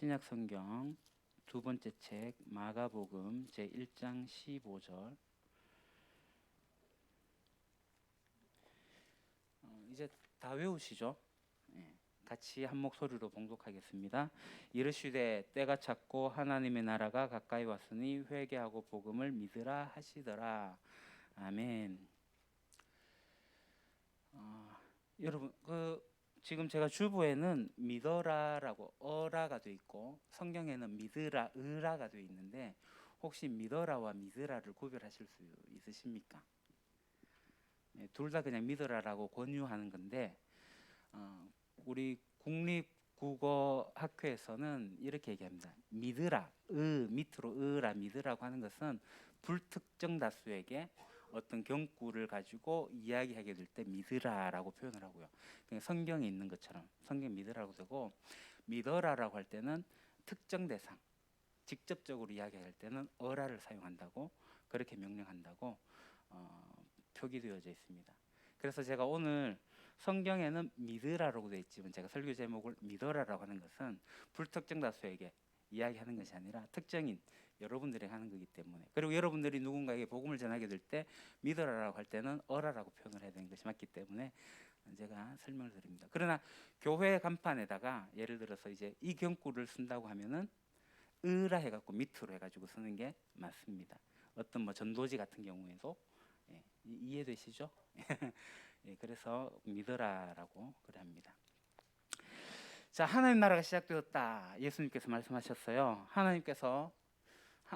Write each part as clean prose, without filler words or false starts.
신약 성경 두 번째 책 마가복음 제 1장 15절. 이제 다 외우시죠? 예, 같이 한 목소리로 봉독하겠습니다. 이르시되 때가 찼고 하나님의 나라가 가까이 왔으니 회개하고 복음을 믿으라 하시더라. 아멘. 여러분 지금 제가 주보에는 믿어라라고 어라가 돼 있고 성경에는 믿으라 으라가 돼 있는데 혹시 믿어라와 믿으라를 구별하실 수 있으십니까? 네, 둘 다 그냥 믿어라라고 권유하는 건데 우리 국립국어학회에서는 이렇게 얘기합니다. 믿으라 밑으로 으라 믿으라고 하는 것은 불특정 다수에게 어떤 경구를 가지고 이야기하게 될 때 믿으라라고 표현을 하고요. 그냥 성경에 있는 것처럼 성경 믿으라고 되고, 믿어라라고 할 때는 특정 대상, 직접적으로 이야기할 때는 어라를 사용한다고, 그렇게 명령한다고 표기되어져 있습니다. 그래서 제가 오늘 성경에는 믿으라라고 되어 있지만 제가 설교 제목을 믿어라라고 하는 것은 불특정 다수에게 이야기하는 것이 아니라 특정인 여러분들이 하는 거기 때문에, 그리고 여러분들이 누군가에게 복음을 전하게 될 때 믿어라라고 할 때는 어라라고 표현을 해야 되는 것이 맞기 때문에 제가 설명을 드립니다. 그러나 교회 간판에다가 예를 들어서 이제 이 경구를 쓴다고 하면은 으라 해갖고 밑으로 해가지고 쓰는 게 맞습니다. 어떤 뭐 전도지 같은 경우에도 이해되시죠? 예, 그래서 믿어라라고 그래 합니다. 자, 하나님 나라가 시작되었다. 예수님께서 말씀하셨어요.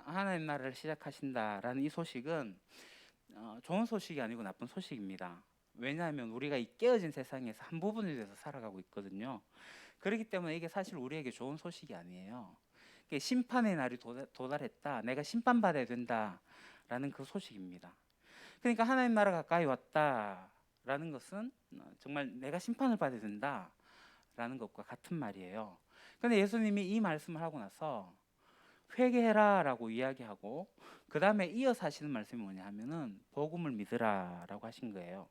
하나님 나라를 시작하신다라는 이 소식은 좋은 소식이 아니고 나쁜 소식입니다. 왜냐하면 우리가 이 깨어진 세상에서 한 부분이 돼서 살아가고 있거든요. 그렇기 때문에 이게 사실 우리에게 좋은 소식이 아니에요. 심판의 날이 도달했다. 내가 심판받아야 된다라는 그 소식입니다. 그러니까 하나님 나라 가까이 왔다라는 것은 정말 내가 심판을 받아야 된다라는 것과 같은 말이에요. 그런데 예수님이 이 말씀을 하고 나서 회개해라라고 이야기하고 그 다음에 이어서 하시는 말씀이 뭐냐 하면은 복음을 믿으라라고 하신 거예요.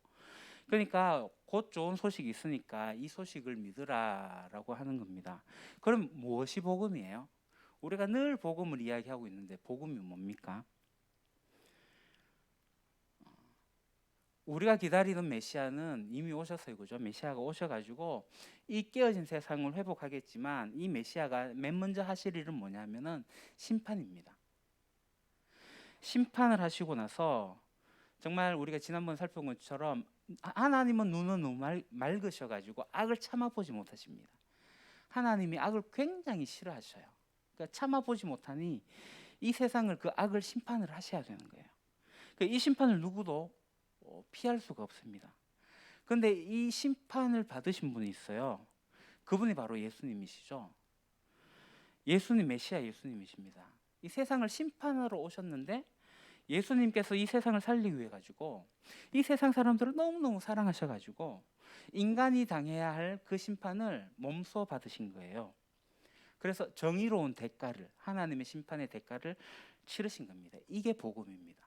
그러니까 곧 좋은 소식이 있으니까 이 소식을 믿으라라고 하는 겁니다. 그럼 무엇이 복음이에요? 우리가 늘 복음을 이야기하고 있는데 복음이 뭡니까? 우리가 기다리는 메시아는 이미 오셨어요. 그죠? 메시아가 오셔가지고 이 깨어진 세상을 회복하겠지만 이 메시아가 맨 먼저 하실 일은 뭐냐면은 심판입니다. 심판을 하시고 나서 정말 우리가 지난번 살펴본 것처럼 하나님은 눈은 너무 맑으셔가지고 악을 참아보지 못하십니다. 하나님이 악을 굉장히 싫어하셔요. 그러니까 참아보지 못하니 이 세상을 그 악을 심판을 하셔야 되는 거예요. 이 심판을 누구도 피할 수가 없습니다. 그런데 이 심판을 받으신 분이 있어요. 그분이 바로 예수님이시죠. 예수님, 메시아 예수님이십니다. 이 세상을 심판하러 오셨는데 예수님께서 이 세상을 살리기 위해 가지고 이 세상 사람들을 너무너무 사랑하셔가지고 인간이 당해야 할 그 심판을 몸소 받으신 거예요. 그래서 정의로운 대가를, 하나님의 심판의 대가를 치르신 겁니다. 이게 복음입니다.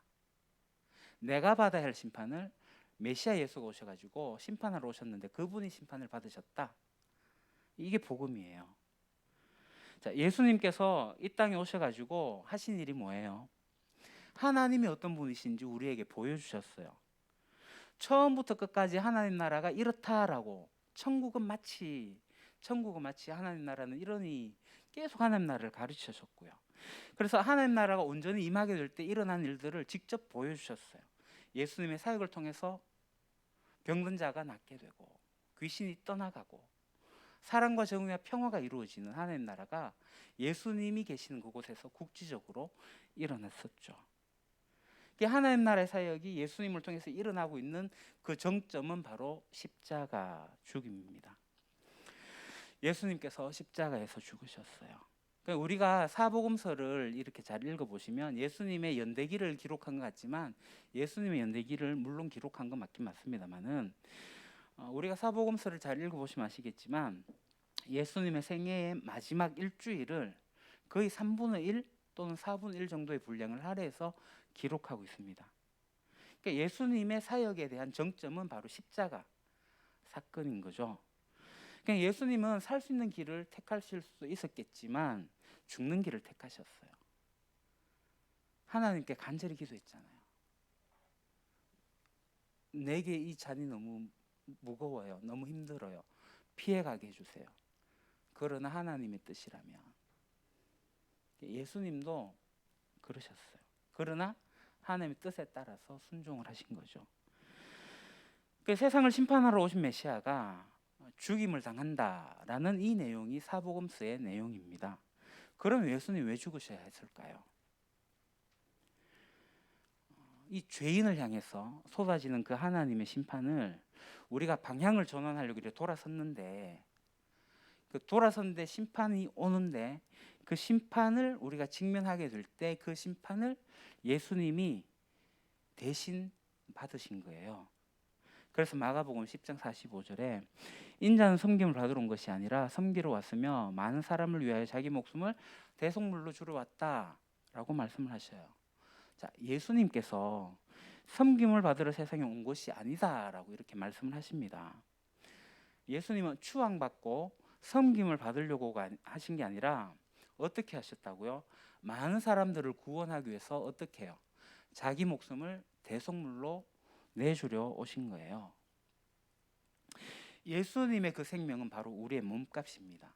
내가 받아야 할 심판을 메시아 예수가 오셔가지고 심판하러 오셨는데 그분이 심판을 받으셨다. 이게 복음이에요. 자, 예수님께서 이 땅에 오셔가지고 하신 일이 뭐예요? 하나님이 어떤 분이신지 우리에게 보여주셨어요. 처음부터 끝까지 하나님 나라가 이렇다라고, 천국은 마치 하나님 나라는 이러니 계속 하나님 나라를 가르치셨고요. 그래서 하나님 나라가 온전히 임하게 될 때 일어난 일들을 직접 보여주셨어요. 예수님의 사역을 통해서 병든 자가 낫게 되고 귀신이 떠나가고 사랑과 정의와 평화가 이루어지는 하나님 나라가 예수님이 계시는 그곳에서 국지적으로 일어났었죠. 하나님 나라의 사역이 예수님을 통해서 일어나고 있는 그 정점은 바로 십자가 죽임입니다. 예수님께서 십자가에서 죽으셨어요. 그러니까 우리가 사복음서를 이렇게 잘 읽어보시면 예수님의 연대기를 기록한 것 같지만 예수님의 연대기를 물론 기록한 건 맞긴 맞습니다만은 우리가 사복음서를 잘 읽어보시면 아시겠지만 예수님의 생애의 마지막 일주일을 거의 3분의 1 또는 4분의 1 정도의 분량을 할애해서 기록하고 있습니다. 그러니까 예수님의 사역에 대한 정점은 바로 십자가 사건인 거죠. 그냥 예수님은 살 수 있는 길을 택하실 수 있었겠지만 죽는 길을 택하셨어요. 하나님께 간절히 기도했잖아요. 내게 이 잔이 너무 무거워요. 너무 힘들어요. 피해가게 해주세요. 그러나 하나님의 뜻이라면. 예수님도 그러셨어요. 그러나 하나님의 뜻에 따라서 순종을 하신 거죠. 그 세상을 심판하러 오신 메시아가 죽임을 당한다라는 이 내용이 사복음서의 내용입니다. 그럼 예수님 왜 죽으셔야 했을까요? 이 죄인을 향해서 쏟아지는 그 하나님의 심판을 우리가 방향을 전환하려고 이렇게 돌아섰는데, 그 돌아섰는데 심판이 오는데 그 심판을 우리가 직면하게 될 때 그 심판을 예수님이 대신 받으신 거예요. 그래서 마가복음 10장 45절에 인자는 섬김을 받으러 온 것이 아니라 섬기러 왔으며 많은 사람을 위하여 자기 목숨을 대속물로 주러 왔다라고 말씀을 하셔요. 자, 예수님께서 섬김을 받으러 세상에 온 것이 아니다라고 이렇게 말씀을 하십니다. 예수님은 추앙받고 섬김을 받으려고 하신 게 아니라 어떻게 하셨다고요? 많은 사람들을 구원하기 위해서 어떻게 해요? 자기 목숨을 대속물로 내주려 오신 거예요. 예수님의 그 생명은 바로 우리의 몸값입니다.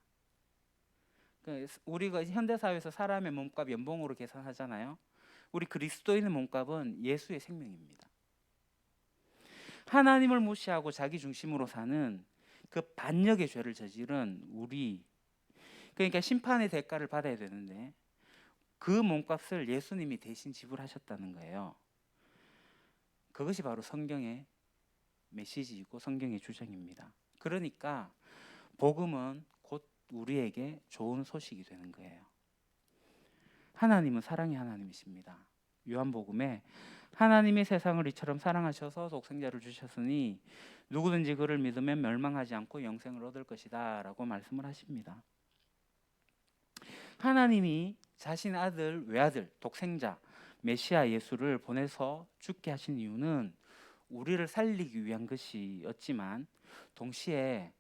우리가 현대사회에서 사람의 몸값 연봉으로 계산하잖아요. 우리 그리스도인의 몸값은 예수의 생명입니다. 하나님을 무시하고 자기 중심으로 사는 그 반역의 죄를 저지른 우리, 그러니까 심판의 대가를 받아야 되는데 그 몸값을 예수님이 대신 지불하셨다는 거예요. 그것이 바로 성경의 메시지이고 성경의 주장입니다. 그러니까 복음은 곧 우리에게 좋은 소식이 되는 거예요. 하나님은 사랑의 하나님이십니다. 요한복음에 하나님이 세상을 이처럼 사랑하셔서 독생자를 주셨으니 누구든지 그를 믿으면 멸망하지 않고 영생을 얻을 것이다 라고 말씀을 하십니다. 하나님이 자신의 아들, 외아들, 독생자, 메시아 예수를 보내서 죽게 하신 이유는 우리를 살리기 위한 것이었지만 동시에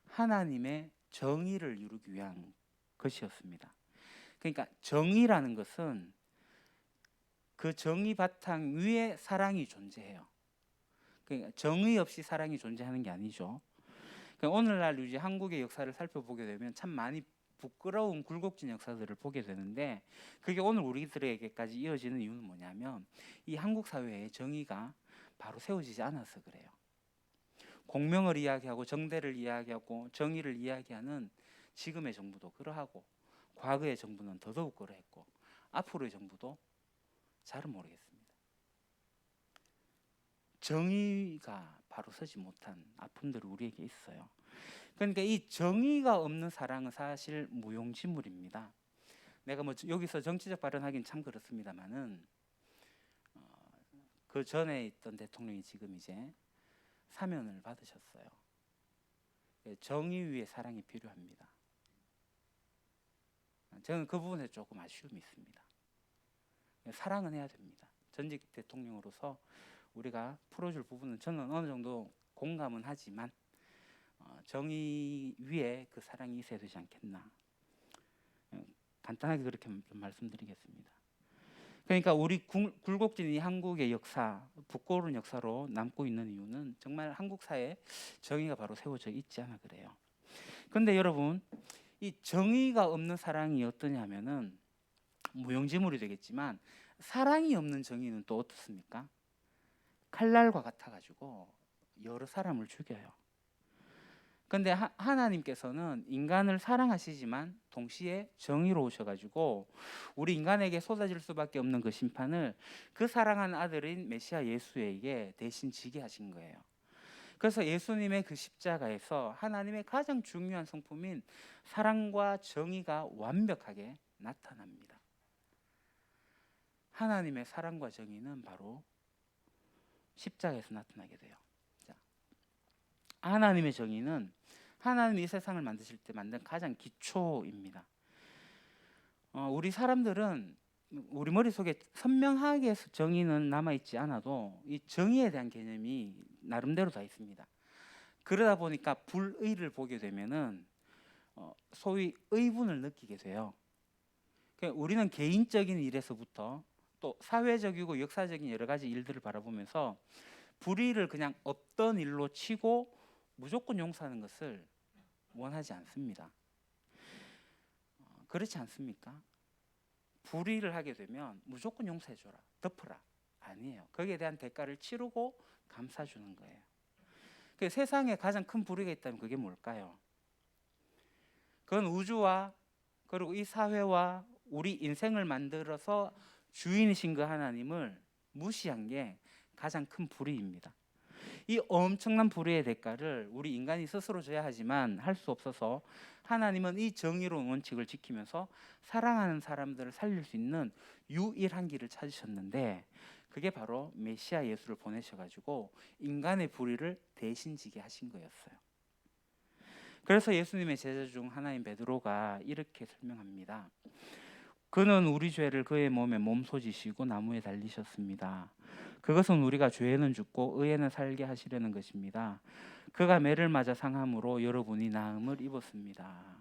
하나님의 정의를 이루기 위한 것이었습니다. 그러니까 정의라는 것은 그 정의 바탕 위에 사랑이 존재해요. 그러니까 정의 없이 사랑이 존재하는 게 아니죠. 그러니까 오늘날 이제 한국의 역사를 살펴보게 되면 참 많이 부끄러운 굴곡진 역사들을 보게 되는데, 그게 오늘 우리들에게까지 이어지는 이유는 뭐냐면 이 한국 사회의 정의가 바로 세워지지 않아서 그래요. 공명을 이야기하고 정대를 이야기하고 정의를 이야기하는 지금의 정부도 그러하고 과거의 정부는 더더욱 그러했고 앞으로의 정부도 잘은 모르겠습니다. 정의가 바로 서지 못한 아픔들이 우리에게 있어요. 그러니까 이 정의가 없는 사랑은 사실 무용지물입니다. 내가 뭐 여기서 정치적 발언하기는 참 그렇습니다만은 그 전에 있던 대통령이 지금 이제 사면을 받으셨어요. 정의 위에 사랑이 필요합니다. 저는 그 부분에 조금 아쉬움이 있습니다. 사랑은 해야 됩니다. 전직 대통령으로서 우리가 풀어줄 부분은 저는 어느 정도 공감은 하지만 정의 위에 그 사랑이 있어야 되지 않겠나. 간단하게 그렇게 좀 말씀드리겠습니다. 그러니까 우리 굴곡진 이 한국의 역사, 부끄러운 역사로 남고 있는 이유는 정말 한국 사회에 정의가 바로 세워져 있지 않아 그래요. 그런데 여러분, 이 정의가 없는 사랑이 어떠냐면은 무용지물이 되겠지만 사랑이 없는 정의는 또 어떻습니까? 칼날과 같아가지고 여러 사람을 죽여요. 그런데 하나님께서는 인간을 사랑하시지만 동시에 정의로우셔가지고 우리 인간에게 쏟아질 수밖에 없는 그 심판을 그 사랑하는 아들인 메시아 예수에게 대신 지게 하신 거예요. 그래서 예수님의 그 십자가에서 하나님의 가장 중요한 성품인 사랑과 정의가 완벽하게 나타납니다. 하나님의 사랑과 정의는 바로 십자가에서 나타나게 돼요. 자, 하나님의 정의는 하나님이 이 세상을 만드실 때 만든 가장 기초입니다. 우리 사람들은 우리 머릿속에 선명하게 정의는 남아있지 않아도 이 정의에 대한 개념이 나름대로 다 있습니다. 그러다 보니까 불의를 보게 되면은 소위 의분을 느끼게 돼요. 그러니까 우리는 개인적인 일에서부터 또 사회적이고 역사적인 여러 가지 일들을 바라보면서 불의를 그냥 없던 일로 치고 무조건 용서하는 것을 원하지 않습니다. 그렇지 않습니까? 불의를 하게 되면 무조건 용서해줘라, 덮어라. 아니에요. 거기에 대한 대가를 치르고 감싸주는 거예요. 그 세상에 가장 큰 불의가 있다면 그게 뭘까요? 그건 우주와 그리고 이 사회와 우리 인생을 만들어서 주인이신 그 하나님을 무시한 게 가장 큰 불의입니다. 이 엄청난 불의의 대가를 우리 인간이 스스로 져야 하지만 할 수 없어서 하나님은 이 정의로운 원칙을 지키면서 사랑하는 사람들을 살릴 수 있는 유일한 길을 찾으셨는데 그게 바로 메시아 예수를 보내셔가지고 인간의 불의를 대신 지게 하신 거였어요. 그래서 예수님의 제자 중 하나인 베드로가 이렇게 설명합니다. 그는 우리 죄를 그의 몸에 몸소지시고 나무에 달리셨습니다. 그것은 우리가 죄에는 죽고 의에는 살게 하시려는 것입니다. 그가 매를 맞아 상함으로 여러분이 나음을 입었습니다.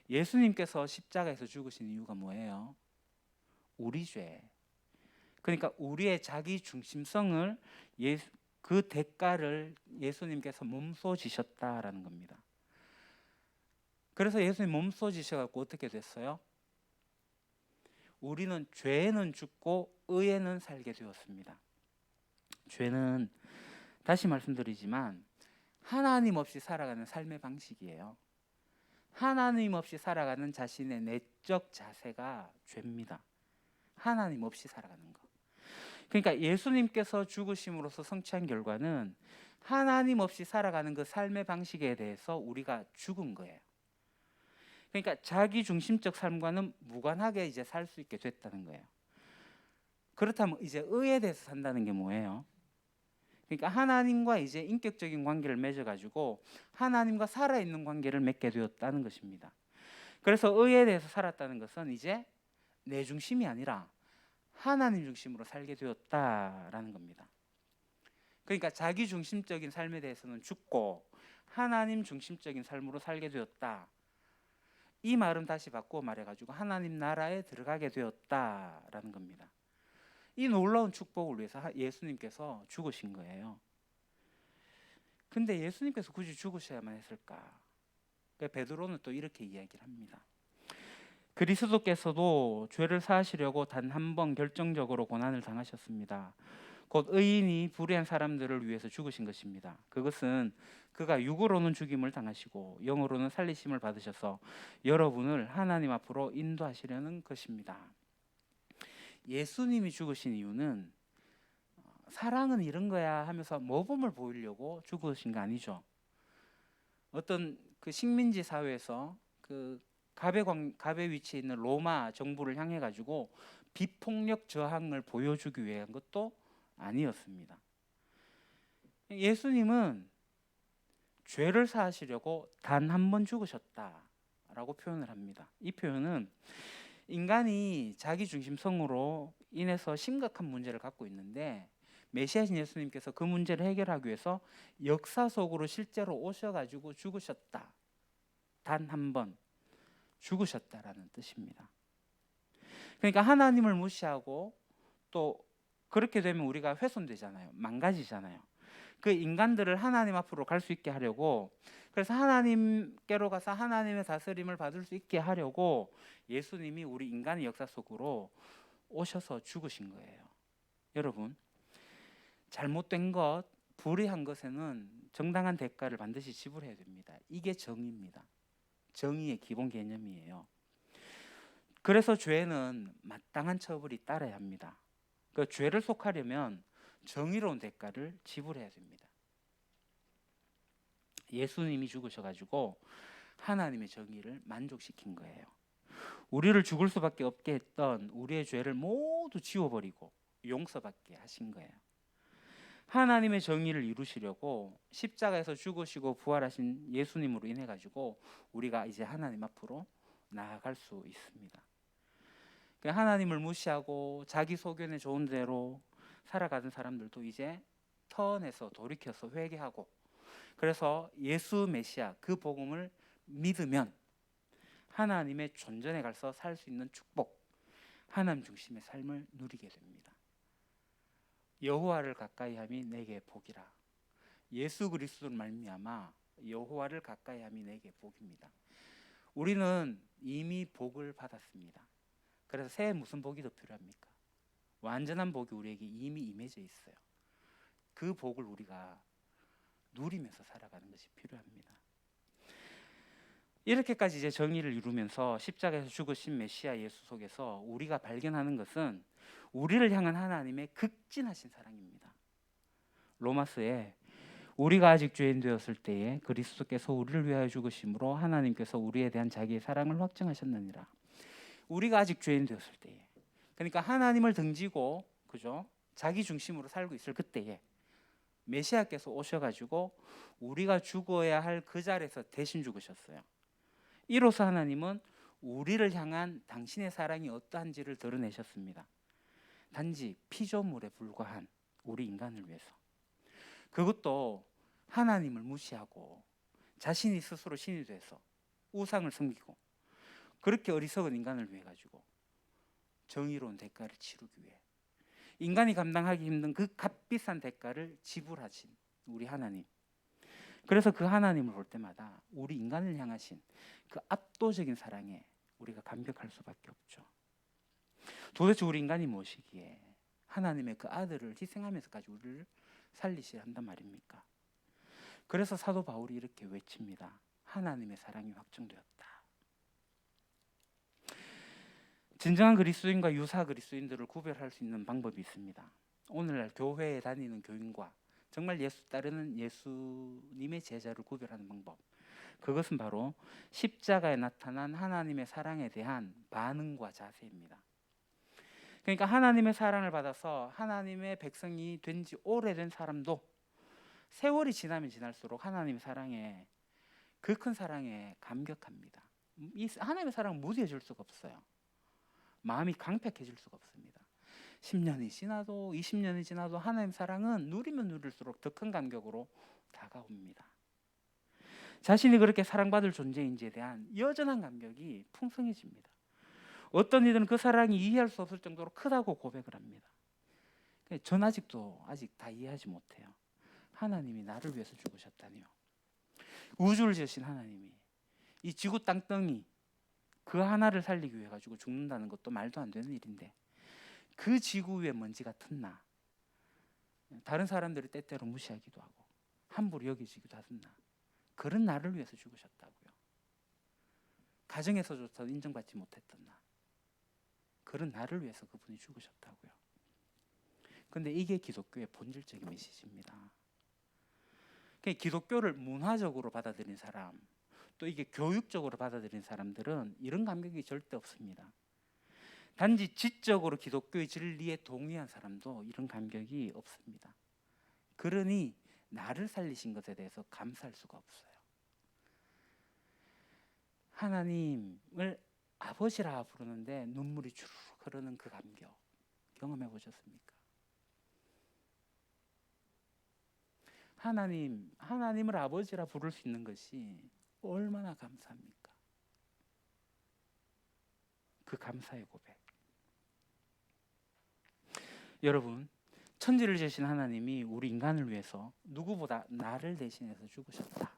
예수님께서 십자가에서 죽으신 이유가 뭐예요? 우리 죄. 그러니까 우리의 자기 중심성을 그 대가를 예수님께서 몸소지셨다라는 겁니다. 그래서 예수님 몸소지셔갖고 어떻게 됐어요? 우리는 죄에는 죽고 의에는 살게 되었습니다. 죄는 다시 말씀드리지만 하나님 없이 살아가는 삶의 방식이에요. 하나님 없이 살아가는 자신의 내적 자세가 죄입니다. 하나님 없이 살아가는 거. 그러니까 예수님께서 죽으심으로써 성취한 결과는 하나님 없이 살아가는 그 삶의 방식에 대해서 우리가 죽은 거예요. 그러니까 자기 중심적 삶과는 무관하게 이제 살 수 있게 됐다는 거예요. 그렇다면 이제 의에 대해서 산다는 게 뭐예요? 그러니까 하나님과 이제 인격적인 관계를 맺어가지고 하나님과 살아있는 관계를 맺게 되었다는 것입니다. 그래서 의에 대해서 살았다는 것은 이제 내 중심이 아니라 하나님 중심으로 살게 되었다라는 겁니다. 그러니까 자기 중심적인 삶에 대해서는 죽고 하나님 중심적인 삶으로 살게 되었다. 이 말은 다시 바꾸어 말해가지고 하나님 나라에 들어가게 되었다라는 겁니다. 이 놀라운 축복을 위해서 예수님께서 죽으신 거예요. 근데 예수님께서 굳이 죽으셔야만 했을까? 베드로는 또 이렇게 이야기를 합니다. 그리스도께서도 죄를 사하시려고 단 한 번 결정적으로 고난을 당하셨습니다. 곧 의인이 불의한 사람들을 위해서 죽으신 것입니다. 그것은 그가 육으로는 죽임을 당하시고 영으로는 살리심을 받으셔서 여러분을 하나님 앞으로 인도하시려는 것입니다. 예수님이 죽으신 이유는 사랑은 이런 거야 하면서 모범을 보이려고 죽으신 거 아니죠. 어떤 그 식민지 사회에서 그 갑의 위치에 있는 로마 정부를 향해 가지고 비폭력 저항을 보여주기 위한 것도 아니었습니다. 예수님은 죄를 사하시려고 단 한 번 죽으셨다라고 표현을 합니다. 이 표현은 인간이 자기 중심성으로 인해서 심각한 문제를 갖고 있는데 메시아신 예수님께서 그 문제를 해결하기 위해서 역사 속으로 실제로 오셔가지고 죽으셨다. 단 한 번 죽으셨다라는 뜻입니다. 그러니까 하나님을 무시하고 또 그렇게 되면 우리가 훼손되잖아요. 망가지잖아요. 그 인간들을 하나님 앞으로 갈 수 있게 하려고, 그래서 하나님께로 가서 하나님의 다스림을 받을 수 있게 하려고 예수님이 우리 인간의 역사 속으로 오셔서 죽으신 거예요. 여러분, 잘못된 것, 불의한 것에는 정당한 대가를 반드시 지불해야 됩니다. 이게 정의입니다. 정의의 기본 개념이에요. 그래서 죄는 마땅한 처벌이 따라야 합니다. 그 죄를 속하려면 정의로운 대가를 지불해야 됩니다. 예수님이 죽으셔가지고 하나님의 정의를 만족시킨 거예요. 우리를 죽을 수밖에 없게 했던 우리의 죄를 모두 지워버리고 용서받게 하신 거예요. 하나님의 정의를 이루시려고 십자가에서 죽으시고 부활하신 예수님으로 인해 가지고 우리가 이제 하나님 앞으로 나아갈 수 있습니다. 하나님을 무시하고 자기 소견에 좋은 대로 살아가는 사람들도 이제 턴해서 돌이켜서 회개하고 그래서 예수 메시아 그 복음을 믿으면 하나님의 존전에 가서 살 수 있는 축복, 하나님 중심의 삶을 누리게 됩니다. 여호와를 가까이함이 내게 복이라. 예수 그리스도를 말미암아 여호와를 가까이함이 내게 복입니다. 우리는 이미 복을 받았습니다. 그래서 새해 무슨 복이 더 필요합니까? 완전한 복이 우리에게 이미 임해져 있어요. 그 복을 우리가 누리면서 살아가는 것이 필요합니다. 이렇게까지 이제 정의를 이루면서 십자가에서 죽으신 메시아 예수 속에서 우리가 발견하는 것은 우리를 향한 하나님의 극진하신 사랑입니다. 로마서에 우리가 아직 죄인 되었을 때에 그리스도께서 우리를 위하여 죽으심으로 하나님께서 우리에 대한 자기의 사랑을 확증하셨느니라. 우리가 아직 죄인 되었을 때에, 그러니까 하나님을 등지고 그죠? 자기 중심으로 살고 있을 그때에 메시아께서 오셔가지고 우리가 죽어야 할 그 자리에서 대신 죽으셨어요. 이로써 하나님은 우리를 향한 당신의 사랑이 어떠한지를 드러내셨습니다. 단지 피조물에 불과한 우리 인간을 위해서. 그것도 하나님을 무시하고 자신이 스스로 신이 돼서 우상을 섬기고 그렇게 어리석은 인간을 위해 가지고 정의로운 대가를 치르기 위해 인간이 감당하기 힘든 그 값비싼 대가를 지불하신 우리 하나님. 그래서 그 하나님을 볼 때마다 우리 인간을 향하신 그 압도적인 사랑에 우리가 감격할 수밖에 없죠. 도대체 우리 인간이 무엇이기에 하나님의 그 아들을 희생하면서까지 우리를 살리셔야 한단 말입니까? 그래서 사도 바울이 이렇게 외칩니다. 하나님의 사랑이 확정되었다. 진정한 그리스도인과 유사 그리스도인들을 구별할 수 있는 방법이 있습니다. 오늘날 교회에 다니는 교인과 정말 예수 따르는 예수님의 제자를 구별하는 방법. 그것은 바로 십자가에 나타난 하나님의 사랑에 대한 반응과 자세입니다. 그러니까 하나님의 사랑을 받아서 하나님의 백성이 된 지 오래된 사람도 세월이 지나면 지날수록 하나님의 사랑에, 그 큰 사랑에 감격합니다. 이 하나님의 사랑은 무디해질 수가 없어요. 마음이 강팍해질 수가 없습니다. 10년이 지나도 20년이 지나도 하나님의 사랑은 누리면 누릴수록 더 큰 감격으로 다가옵니다. 자신이 그렇게 사랑받을 존재인지에 대한 여전한 감격이 풍성해집니다. 어떤 이들은 그 사랑이 이해할 수 없을 정도로 크다고 고백을 합니다. 전 아직도 다 이해하지 못해요. 하나님이 나를 위해서 죽으셨다니요. 우주를 지으신 하나님이 이 지구 땅덩이 그 하나를 살리기 위해 가지고 죽는다는 것도 말도 안 되는 일인데, 그 지구 위에 먼지 같은 나, 다른 사람들이 때때로 무시하기도 하고 함부로 여기지기도 하던 나, 그런 나를 위해서 죽으셨다고요. 가정에서조차 인정받지 못했던 나, 그런 나를 위해서 그분이 죽으셨다고요. 근데 이게 기독교의 본질적인 메시지입니다. 기독교를 문화적으로 받아들인 사람, 또 이게 교육적으로 받아들인 사람들은 이런 감격이 절대 없습니다. 단지 지적으로 기독교의 진리에 동의한 사람도 이런 감격이 없습니다. 그러니 나를 살리신 것에 대해서 감사할 수가 없어요. 하나님을 아버지라 부르는데 눈물이 주르륵 흐르는 그 감격 경험해 보셨습니까? 하나님을 아버지라 부를 수 있는 것이 얼마나 감사합니까? 그 감사의 고백. 여러분, 천지를 지으신 하나님이 우리 인간을 위해서 누구보다 나를 대신해서 죽으셨다.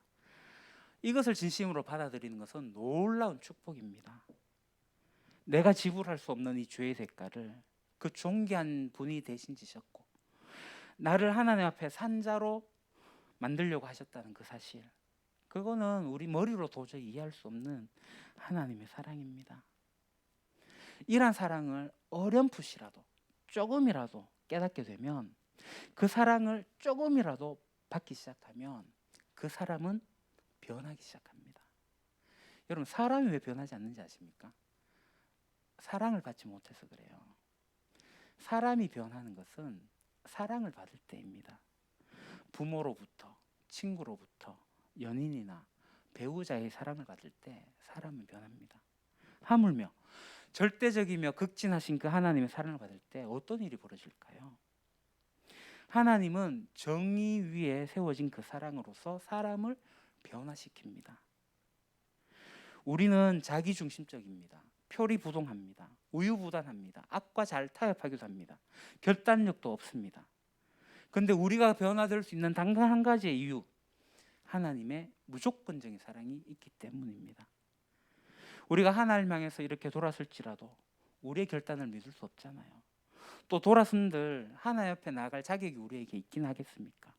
이것을 진심으로 받아들이는 것은 놀라운 축복입니다. 내가 지불할 수 없는 이 죄의 대가를 그 존귀한 분이 대신 지셨고 나를 하나님 앞에 산자로 만들려고 하셨다는 그 사실, 그거는 우리 머리로 도저히 이해할 수 없는 하나님의 사랑입니다. 이러한 사랑을 어렴풋이라도 조금이라도 깨닫게 되면, 그 사랑을 조금이라도 받기 시작하면 그 사람은 변하기 시작합니다. 여러분, 사람이 왜 변하지 않는지 아십니까? 사랑을 받지 못해서 그래요. 사람이 변하는 것은 사랑을 받을 때입니다. 부모로부터, 친구로부터, 연인이나 배우자의 사랑을 받을 때 사람은 변합니다. 하물며 절대적이며 극진하신 그 하나님의 사랑을 받을 때 어떤 일이 벌어질까요? 하나님은 정의 위에 세워진 그 사랑으로서 사람을 변화시킵니다. 우리는 자기중심적입니다. 표리부동합니다. 우유부단합니다. 악과 잘 타협하기도 합니다. 결단력도 없습니다. 그런데 우리가 변화될 수 있는 단 한 가지의 이유, 하나님의 무조건적인 사랑이 있기 때문입니다. 우리가 하나님 향해서 이렇게 돌아설지라도 우리의 결단을 믿을 수 없잖아요. 또 돌아선들 하나님 옆에 나갈 자격이 우리에게 있긴 하겠습니까?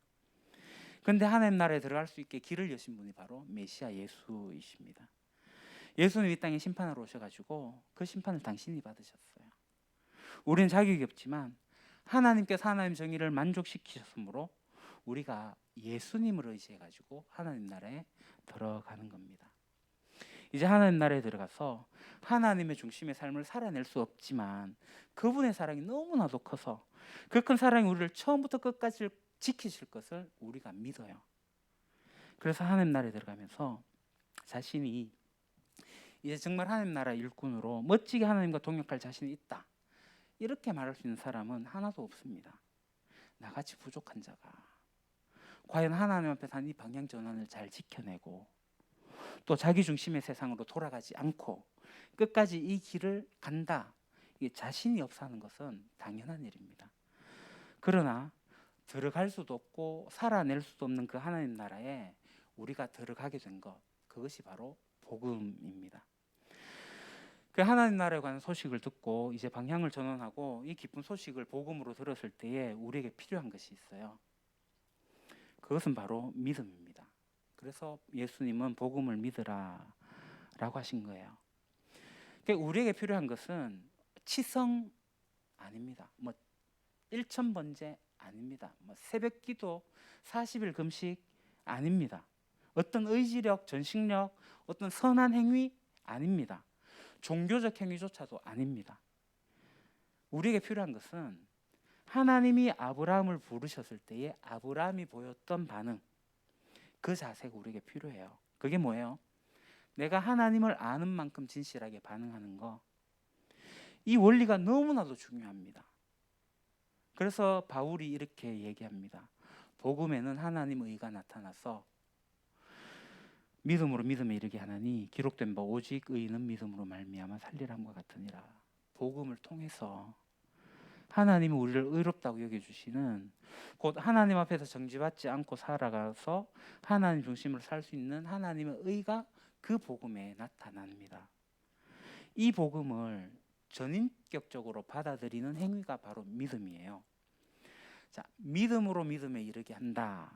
그런데 하나님 나라에 들어갈 수 있게 길을 여신 분이 바로 메시아 예수이십니다. 예수는 이 땅에 심판하러 오셔가지고 그 심판을 당신이 받으셨어요. 우리는 자격이 없지만 하나님께서 하나님 정의를 만족시키셨으므로 우리가 예수님을 의지해가지고 하나님 나라에 들어가는 겁니다. 이제 하나님 나라에 들어가서 하나님의 중심의 삶을 살아낼 수 없지만 그분의 사랑이 너무나도 커서 그 큰 사랑이 우리를 처음부터 끝까지 지키실 것을 우리가 믿어요. 그래서 하나님 나라에 들어가면서 자신이 이제 정말 하나님 나라 일꾼으로 멋지게 하나님과 동역할 자신이 있다, 이렇게 말할 수 있는 사람은 하나도 없습니다. 나같이 부족한 자가 과연 하나님 앞에 산 이 방향 전환을 잘 지켜내고 또 자기 중심의 세상으로 돌아가지 않고 끝까지 이 길을 간다, 이게 자신이 없어 하는 것은 당연한 일입니다. 그러나 들어갈 수도 없고 살아낼 수도 없는 그 하나님 나라에 우리가 들어가게 된 것, 그것이 바로 복음입니다. 그 하나님 나라에 관한 소식을 듣고 이제 방향을 전환하고 이 기쁜 소식을 복음으로 들었을 때에 우리에게 필요한 것이 있어요. 그것은 바로 믿음입니다. 그래서 예수님은 복음을 믿으라 라고 하신 거예요. 그러니까 우리에게 필요한 것은 치성 아닙니다. 1,000번제 아닙니다. 새벽기도 40일 금식 아닙니다. 어떤 의지력, 전식력, 어떤 선한 행위 아닙니다. 종교적 행위조차도 아닙니다. 우리에게 필요한 것은 하나님이 아브라함을 부르셨을 때에 아브라함이 보였던 반응, 그 자세가 우리에게 필요해요. 그게 뭐예요? 내가 하나님을 아는 만큼 진실하게 반응하는 거. 이 원리가 너무나도 중요합니다. 그래서 바울이 이렇게 얘기합니다. 복음에는 하나님의 의가 나타나서 믿음으로 믿음에 이르게 하나니 기록된 바 오직 의인은 믿음으로 말미암아 살리람과 같으니라. 복음을 통해서 하나님이 우리를 의롭다고 여겨주시는, 곧 하나님 앞에서 정죄받지 않고 살아가서 하나님 중심으로 살 수 있는 하나님의 의가 그 복음에 나타납니다. 이 복음을 전인격적으로 받아들이는 행위가 바로 믿음이에요. 자, 믿음으로 믿음에 이르게 한다.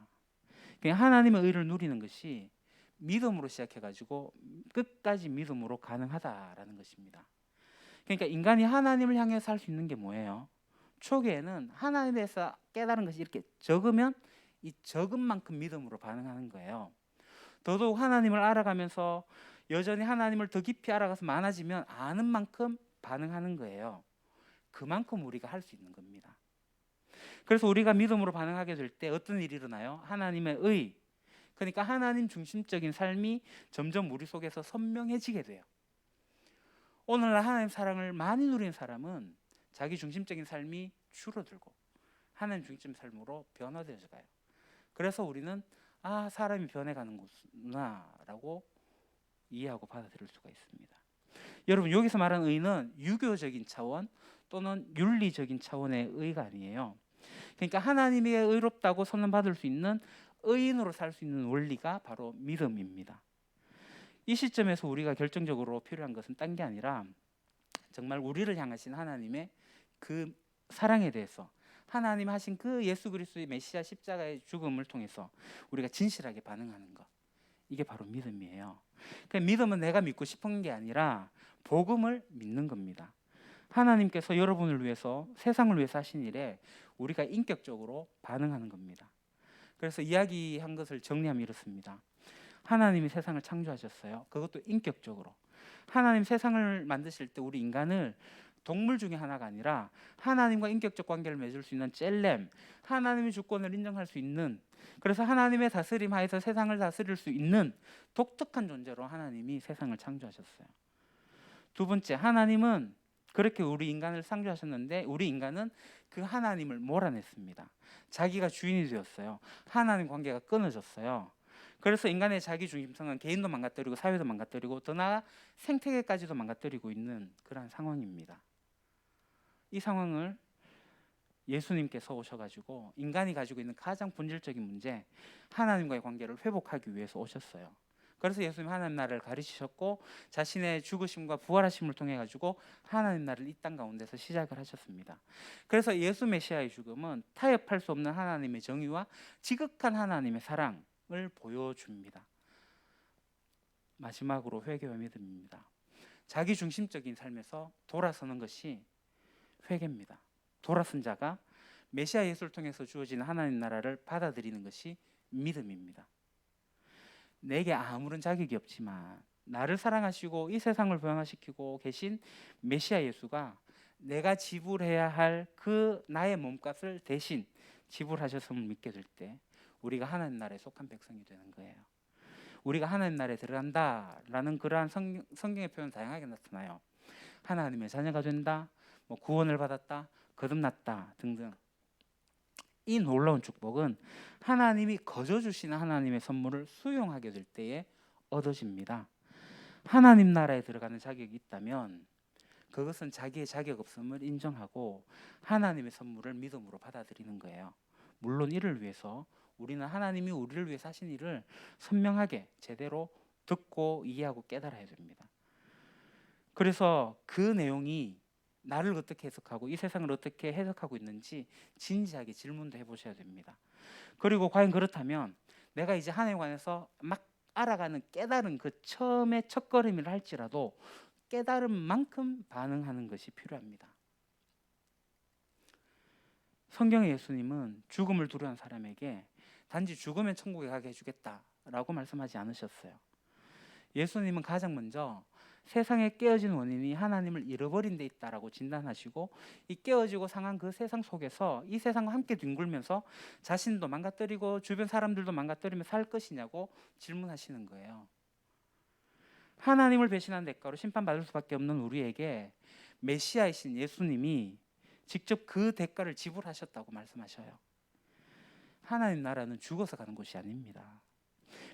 그냥 하나님의 의를 누리는 것이 믿음으로 시작해가지고 끝까지 믿음으로 가능하다라는 것입니다. 그러니까 인간이 하나님을 향해 살 수 있는 게 뭐예요? 초기에는 하나님에 대해서 깨달은 것이 이렇게 적으면 이 적은 만큼 믿음으로 반응하는 거예요. 더더욱 하나님을 알아가면서 여전히 하나님을 더 깊이 알아가서 많아지면 아는 만큼 반응하는 거예요. 그만큼 우리가 할 수 있는 겁니다. 그래서 우리가 믿음으로 반응하게 될 때 어떤 일이 일어나요? 하나님의 의, 그러니까 하나님 중심적인 삶이 점점 우리 속에서 선명해지게 돼요. 오늘날 하나님 사랑을 많이 누리는 사람은 자기 중심적인 삶이 줄어들고 하나님 중심 삶으로 변화되어져 가요. 그래서 우리는 사람이 변해가는 거구나 라고 이해하고 받아들일 수가 있습니다. 여러분, 여기서 말하는 의는 유교적인 차원 또는 윤리적인 차원의 의가 아니에요. 그러니까 하나님의 의롭다고 선언받을 수 있는 의인으로 살 수 있는 원리가 바로 믿음입니다. 이 시점에서 우리가 결정적으로 필요한 것은 딴 게 아니라 정말 우리를 향하신 하나님의 그 사랑에 대해서, 하나님 하신 그 예수 그리스도의 메시아 십자가의 죽음을 통해서 우리가 진실하게 반응하는 것, 이게 바로 믿음이에요. 그러니까 믿음은 내가 믿고 싶은 게 아니라 복음을 믿는 겁니다. 하나님께서 여러분을 위해서, 세상을 위해서 하신 일에 우리가 인격적으로 반응하는 겁니다. 그래서 이야기한 것을 정리하면 이렇습니다. 하나님이 세상을 창조하셨어요. 그것도 인격적으로. 하나님 세상을 만드실 때 우리 인간을 동물 중에 하나가 아니라 하나님과 인격적 관계를 맺을 수 있는 젤렘, 하나님의 주권을 인정할 수 있는, 그래서 하나님의 다스림 하에서 세상을 다스릴 수 있는 독특한 존재로 하나님이 세상을 창조하셨어요. 두 번째, 하나님은 그렇게 우리 인간을 창조하셨는데 우리 인간은 그 하나님을 몰아냈습니다. 자기가 주인이 되었어요. 하나님 관계가 끊어졌어요. 그래서 인간의 자기 중심성은 개인도 망가뜨리고 사회도 망가뜨리고 더 나아가 생태계까지도 망가뜨리고 있는 그런 상황입니다. 이 상황을 예수님께서 오셔가지고 인간이 가지고 있는 가장 본질적인 문제, 하나님과의 관계를 회복하기 위해서 오셨어요. 그래서 예수님 하나님 나라를 가르치셨고 자신의 죽으심과 부활하심을 통해 가지고 하나님 나라를 이 땅 가운데서 시작을 하셨습니다. 그래서 예수 메시아의 죽음은 타협할 수 없는 하나님의 정의와 지극한 하나님의 사랑을 보여줍니다. 마지막으로 회개와 믿음입니다. 자기 중심적인 삶에서 돌아서는 것이 회개입니다. 돌아선 자가 메시아 예수를 통해서 주어진 하나님 나라를 받아들이는 것이 믿음입니다. 내게 아무런 자격이 없지만 나를 사랑하시고 이 세상을 변화시키고 계신 메시아 예수가 내가 지불해야 할 그 나의 몸값을 대신 지불하셨음을 믿게 될 때 우리가 하나님 나라에 속한 백성이 되는 거예요. 우리가 하나님 나라에 들어간다라는 그러한 성경의 표현 다양하게 나타나요. 하나님의 자녀가 된다, 뭐 구원을 받았다, 거듭났다 등등. 이 놀라운 축복은 하나님이 거저 주시는 하나님의 선물을 수용하게 될 때에 얻어집니다. 하나님 나라에 들어가는 자격이 있다면 그것은 자기의 자격 없음을 인정하고 하나님의 선물을 믿음으로 받아들이는 거예요. 물론 이를 위해서 우리는 하나님이 우리를 위해 하신 일을 선명하게 제대로 듣고 이해하고 깨달아야 됩니다. 그래서 그 내용이 나를 어떻게 해석하고 이 세상을 어떻게 해석하고 있는지 진지하게 질문도 해보셔야 됩니다. 그리고 과연 그렇다면 내가 이제 한 해관에서 막 알아가는 깨달은 그 처음에 첫걸음이라 할지라도 깨달은 만큼 반응하는 것이 필요합니다. 성경의 예수님은 죽음을 두려워하는 사람에게 단지 죽으면 천국에 가게 해주겠다라고 말씀하지 않으셨어요. 예수님은 가장 먼저 세상에 깨어진 원인이 하나님을 잃어버린 데 있다라고 진단하시고 이 깨어지고 상한 그 세상 속에서 이 세상과 함께 뒹굴면서 자신도 망가뜨리고 주변 사람들도 망가뜨리며 살 것이냐고 질문하시는 거예요. 하나님을 배신한 대가로 심판받을 수밖에 없는 우리에게 메시아이신 예수님이 직접 그 대가를 지불하셨다고 말씀하셔요. 하나님 나라는 죽어서 가는 곳이 아닙니다.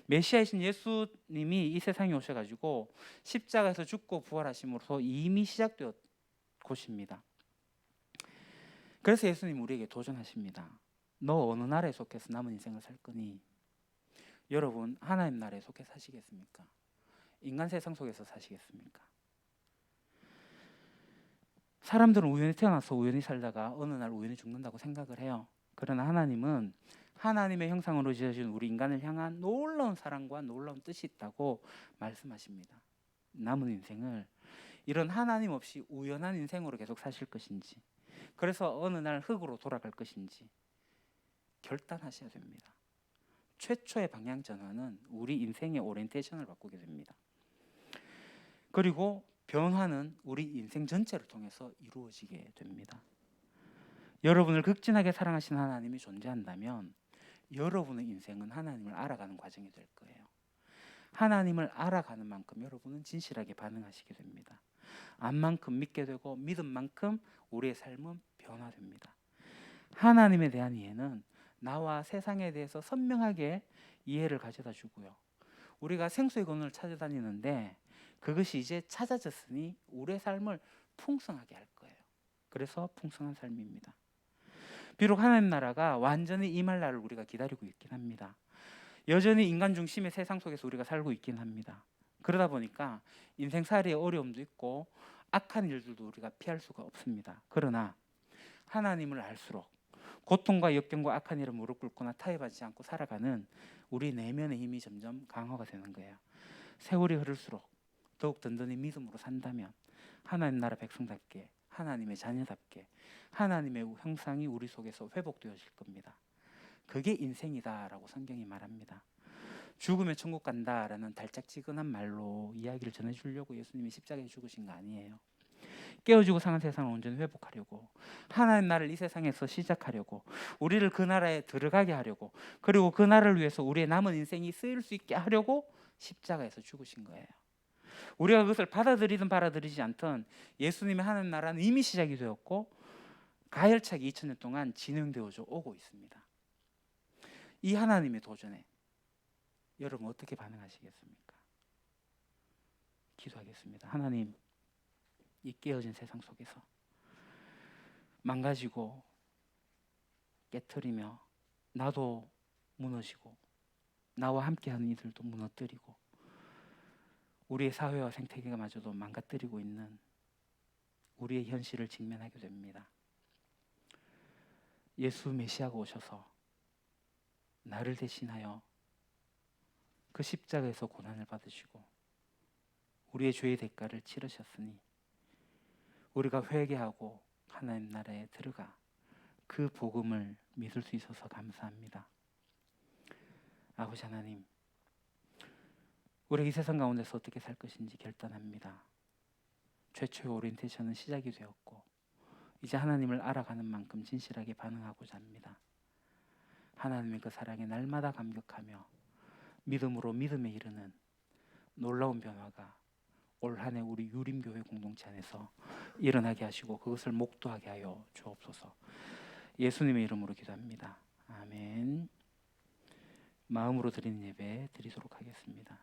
메시아이신 예수님이 이 세상에 오셔가지고 십자가에서 죽고 부활하심으로써 이미 시작되었 곳입니다. 그래서 예수님 우리에게 도전하십니다. 너 어느 나라에 속해서 남은 인생을 살 거니? 여러분 하나님 나라에 속해 사시겠습니까? 인간 세상 속에서 사시겠습니까? 사람들은 우연히 태어나서 우연히 살다가 어느 날 우연히 죽는다고 생각을 해요. 그러나 하나님은 하나님의 형상으로 지어진 우리 인간을 향한 놀라운 사랑과 놀라운 뜻이 있다고 말씀하십니다. 남은 인생을 이런 하나님 없이 우연한 인생으로 계속 사실 것인지, 그래서 어느 날 흙으로 돌아갈 것인지 결단하셔야 됩니다. 최초의 방향 전환은 우리 인생의 오리엔테이션을 바꾸게 됩니다. 그리고 변화는 우리 인생 전체를 통해서 이루어지게 됩니다. 여러분을 극진하게 사랑하시는 하나님이 존재한다면 여러분의 인생은 하나님을 알아가는 과정이 될 거예요. 하나님을 알아가는 만큼 여러분은 진실하게 반응하시게 됩니다. 안만큼 믿게 되고 믿음만큼 우리의 삶은 변화됩니다. 하나님에 대한 이해는 나와 세상에 대해서 선명하게 이해를 가져다 주고요. 우리가 생수의 근원을 찾아다니는데 그것이 이제 찾아졌으니 우리의 삶을 풍성하게 할 거예요. 그래서 풍성한 삶입니다. 비록 하나님 나라가 완전히 임할 날을 우리가 기다리고 있긴 합니다. 여전히 인간 중심의 세상 속에서 우리가 살고 있긴 합니다. 그러다 보니까 인생살이의 어려움도 있고 악한 일들도 우리가 피할 수가 없습니다. 그러나 하나님을 알수록 고통과 역경과 악한 일을 무릎 꿇거나 타협하지 않고 살아가는 우리 내면의 힘이 점점 강화가 되는 거예요. 세월이 흐를수록 더욱 든든히 믿음으로 산다면 하나님 나라 백성답게, 하나님의 자녀답게 하나님의 형상이 우리 속에서 회복되어질 겁니다. 그게 인생이다라고 성경이 말합니다. 죽으면 천국 간다라는 달짝지근한 말로 이야기를 전해주려고 예수님이 십자가에 죽으신 거 아니에요. 깨어지고 상한 세상을 온전히 회복하려고, 하나님 나라를 이 세상에서 시작하려고, 우리를 그 나라에 들어가게 하려고, 그리고 그 나라를 위해서 우리의 남은 인생이 쓰일 수 있게 하려고 십자가에서 죽으신 거예요. 우리가 그것을 받아들이든 받아들이지 않든 예수님의 하나님 나라는 이미 시작이 되었고 가열차게 2000년 동안 진행되어 오고 있습니다. 이 하나님의 도전에 여러분 어떻게 반응하시겠습니까? 기도하겠습니다. 하나님, 이 깨어진 세상 속에서 망가지고 깨트리며 나도 무너지고 나와 함께하는 이들도 무너뜨리고 우리의 사회와 생태계가 마저도 망가뜨리고 있는 우리의 현실을 직면하게 됩니다. 예수 메시아가 오셔서 나를 대신하여 그 십자가에서 고난을 받으시고 우리의 죄의 대가를 치르셨으니 우리가 회개하고 하나님 나라에 들어가 그 복음을 믿을 수 있어서 감사합니다. 아버지 하나님, 우리 이 세상 가운데서 어떻게 살 것인지 결단합니다. 최초의 오리엔테이션은 시작이 되었고 이제 하나님을 알아가는 만큼 진실하게 반응하고자 합니다. 하나님의 그 사랑에 날마다 감격하며 믿음으로 믿음에 이르는 놀라운 변화가 올 한 해 우리 유림교회 공동체 안에서 일어나게 하시고 그것을 목도하게 하여 주옵소서. 예수님의 이름으로 기도합니다. 아멘. 마음으로 드리는 예배 드리도록 하겠습니다.